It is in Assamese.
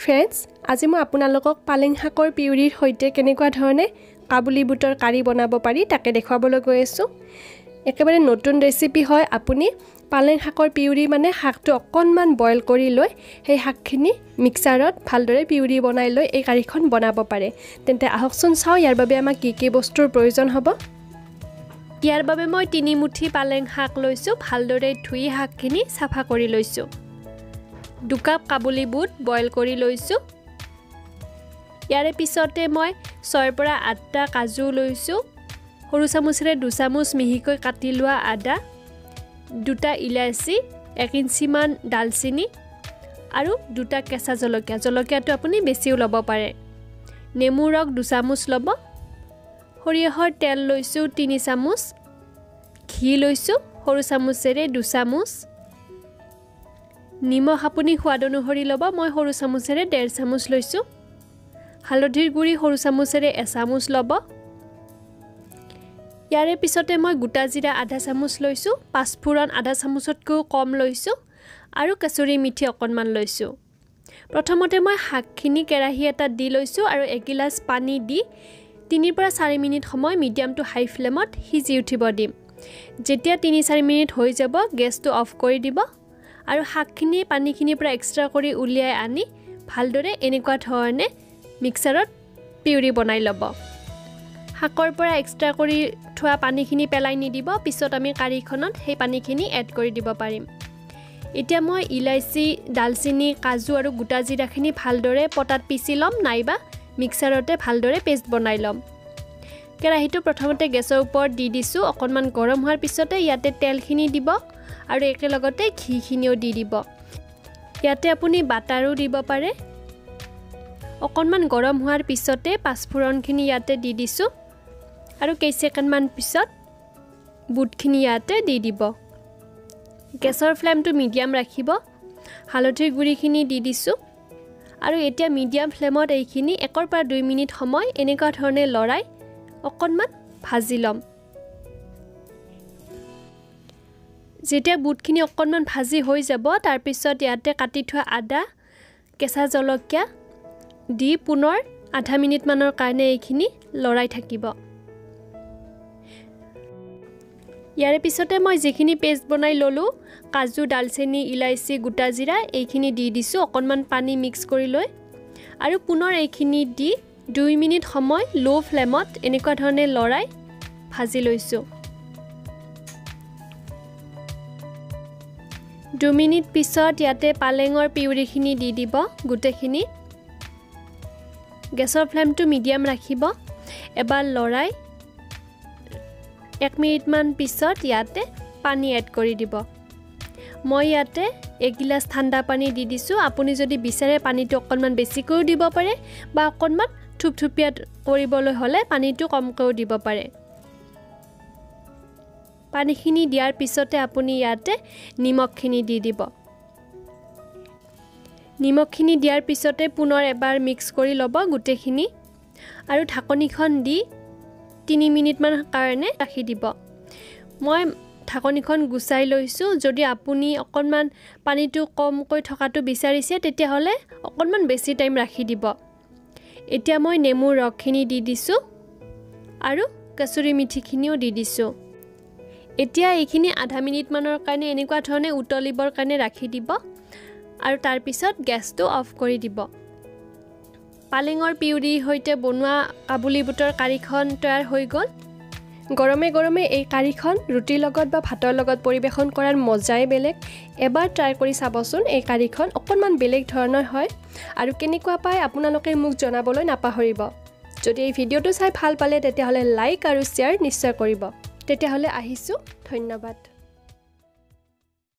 फ्रेंड्स আজি মই আপোনালোকক পালেং শাকৰ পিউৰিৰ হৈতে কেনেকুৱা ধৰণে কাবুলি বুটৰ কাৰি বনাব পাৰি তাকে দেখাবলৈ গৈ আছো একেবাৰে নতুন ৰেচিপি হয় আপুনি পালেং শাকৰ পিউৰি মানে শাকটো অকনমান বইল কৰি লৈ সেই শাকখিনি মিক্সাৰত ভালদৰে পিউৰি বনাই লৈ এই কাৰিখন বনাব পাৰে তেন্তে আহকচোন চাও ইয়াৰ বাবে আমাক কি বস্তুৰ প্ৰয়োজন হ'ব ইয়াৰ বাবে মই 3 মুঠি পালেং শাক লৈছো ভালদৰে ধুই শাকখিনি সাফা কৰি লৈছো 2 কাপ কাবুলি বুট বইল কৰি লৈছো ইয়াৰে পিছতে মই 6 পৰা 8টা কাজু লৈছো সৰু চামুচেৰে 2 চামুচ মিহিকৈ কাটি লোৱা আদা 2টা ইলাচি 1 ইঞ্চি মান ডালচিনি আৰু 2টা কেঁচা জলকীয়াটো আপুনি বেছিও ল'ব পাৰে নেমু ৰস 2 চামুচ ল'ব সৰিয়হৰ তেল লৈছো 3 চামুচ ঘি লৈছো সৰু চামুচেৰে 2 চামুচ নিমখ আপুনি সোৱাদ অনুসৰি ল'ব মই সৰু চামুচেৰে 1.5 চামুচ লৈছো হালধিৰ গুৰি সৰু চামুচেৰে 1 চামুচ ল'ব ইয়াৰে পিছতে মই গোটা জিৰা আধা চামুচ লৈছো পাঁচফোৰণ আধা চামুচতকৈ কম লৈছো আৰু কচুৰি মিঠি অকনমান লৈছো প্ৰথমতে মই শাকখিনি কেৰাহী এটা দি লৈছো আৰু 1 গিলাস পানী দি 3 পৰা 4 মিনিট সময় মিডিয়াম টু হাই ফ্লেমত সিজি উঠিব দিম যেতিয়া 3-4 মিনিট হৈ যাব গেছটো অফ কৰি দিব আৰু শাকখিনি পানীখিনিৰ পৰা এক্সট্ৰা কৰি উলিয়াই আনি ভালদৰে এনেকুৱা ধৰণে মিক্সাৰত পিউৰি বনাই ল'ব শাকৰ পৰা এক্সট্ৰা কৰি থোৱা পানীখিনি পেলাই নিদিব পিছত আমি কাৰিখনত সেই পানীখিনি এড কৰি দিব পাৰিম এতিয়া মই ইলাচি ডালচিনি কাজু আৰু গোটা জিৰাখিনি ভালদৰে পটাত পিচি লম নাইবা মিক্সাৰতে ভালদৰে পেষ্ট বনাই লম কেৰাহীটো প্ৰথমতে গেছৰ ওপৰত দি দিছো অকনমান গৰম হোৱাৰ পিছতে ইয়াতে তেলখিনি দিব আৰু একেলগতে ঘিখিনিও দি দিব ইয়াতে আপুনি বাটাৰো দিব পাৰে অকনমান গৰম হোৱাৰ পিছতে পাঁচফোৰণখিনি ইয়াতে দি দিছো আৰু কেইছেকেণ্ডমান পিছত বুটখিনি ইয়াতে দি দিব গেছৰ ফ্লেমটো মিডিয়াম ৰাখিব হালধিৰ গুৰিখিনি দি দিছো আৰু এতিয়া মিডিয়াম ফ্লেমত এইখিনি 1 পৰা 2 মিনিট সময় এনেকুৱা ধৰণে লৰাই অকনমান ভাজি লম যেতিয়া বুটখিনি অকনমান ভাজি হৈ যাব তাৰ পিছত ইয়াতে কাটি থোৱা আদা কেঁচা জলকীয়া দি পুনৰ আধা মিনিট মানৰ কাৰণে এইখিনি লৰাই থাকিব ইয়াৰে পিছতে মই যিখিনি পেষ্ট বনাই ললো কাজু ডালচেনি ইলাচি গোটা জিৰা এইখিনি দি দিছো অকনমান পানী মিক্স কৰি লৈ আৰু পুনৰ এইখিনি দি 2 মিনিট সময় লো ফ্লেমত এনেকুৱা ধৰণে লৰাই ভাজি লৈছো 2 মিনিট পিছত ইয়াতে পালেঙৰ পিউৰিখিনি দি দিব গুটেখিনি গেছৰ ফ্লেমটো মিডিয়াম ৰাখিব এবাৰ লৰাই 1 মিনিট মান পিছত ইয়াতে পানী এড কৰি দিব মই ইয়াতে 1 গিলাস ঠাণ্ডা পানী দি দিছো আপুনি যদি বিচাৰে পানীটো অকনমান বেছিকৈ দিব পাৰে বা অকনমান থুপথুপিয়া কৰিবলৈ হলে পানীটো কমকৈ দিব পাৰে পানীখিনি দিয়াৰ পিছতে আপুনি ইয়াতে নিমখখিনি দি দিব নিমখখিনি দিয়াৰ পিছতে পুনৰ এবাৰ মিক্স কৰি ল'ব গুটেখিনি আৰু ঢাকনিখন দি 3 মিনিট মান কাৰণে ৰাখি দিব মই ঢাকনিখন গুচাই লৈছো যদি আপুনি অকনমান পানীটো কমকৈ থকাটো বিচাৰিছে তেতিয়া হলে অকনমান বেছি টাইম ৰাখি দিব এতিয়া মই নেমু ৰসখিনি দি দিছো আৰু কচুৰি মিঠিখিনিও দি দিছো এতিয়া এইখিনি আধা মিনিট মানৰ কাৰণে এনেকুৱা ধৰণে উতলিবৰ কাৰণে ৰাখি দিব আৰু তাৰ পিছত গেছটো অফ কৰি দিব পালেঙৰ পিউৰি হৈতে বনোৱা কাবুলি বুটৰ কাৰিখন তৈয়াৰ হৈ গ'ল গৰমে গৰমে এই কাৰিখন ৰুটিৰ লগত বা ভাতৰ লগত পৰিবেশন কৰাৰ মজাই বেলেগ এবাৰ ট্ৰাই কৰি চাবচোন এই কাৰিখন অকনমান বেলেগ ধৰণৰ হয় আৰু কেনেকুৱা পায় আপোনালোকে মোক জনাবলৈ নাপাহৰিব যদি এই ভিডিঅটো চাই ভাল পালে তেতিয়া হলে লাইক আৰু শেয়াৰ নিশ্চয় কৰিব তেতিয়া হলে আহিছো ধন্যবাদ